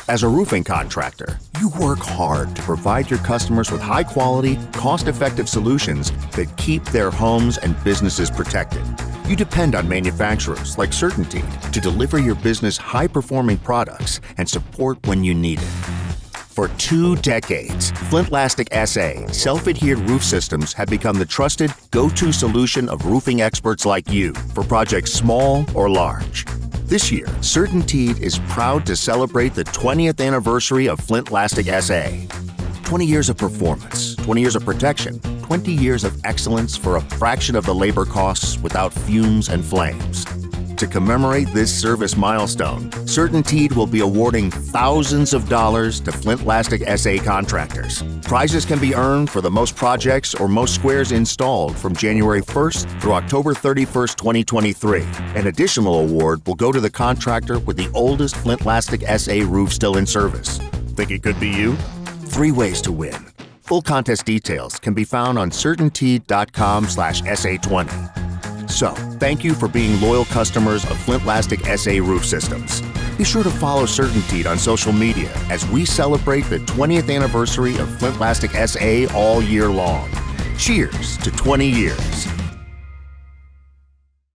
As a roofing contractor, you work hard to provide your customers with high-quality, cost-effective solutions that keep their homes and businesses protected. You depend on manufacturers like CertainTeed to deliver your business high-performing products and support when you need it. For 2 decades, Flintlastic SA self-adhered roof systems have become the trusted go-to solution of roofing experts like you for projects small or large. This year, CertainTeed is proud to celebrate the 20th anniversary of Flintlastic SA. 20 years of performance, 20 years of protection, 20 years of excellence for a fraction of the labor costs without fumes and flames. To commemorate this service milestone, CertainTeed will be awarding thousands of dollars to Flintlastic SA contractors. Prizes can be earned for the most projects or most squares installed from January 1st through October 31st, 2023. An additional award will go to the contractor with the oldest Flintlastic SA roof still in service. Think it could be you? 3 ways to win. Full contest details can be found on CertainTeed.com/SA20. So, thank you for being loyal customers of Flintlastic SA Roof Systems. Be sure to follow CertainTeed on social media as we celebrate the 20th anniversary of Flintlastic SA all year long. Cheers to 20 years.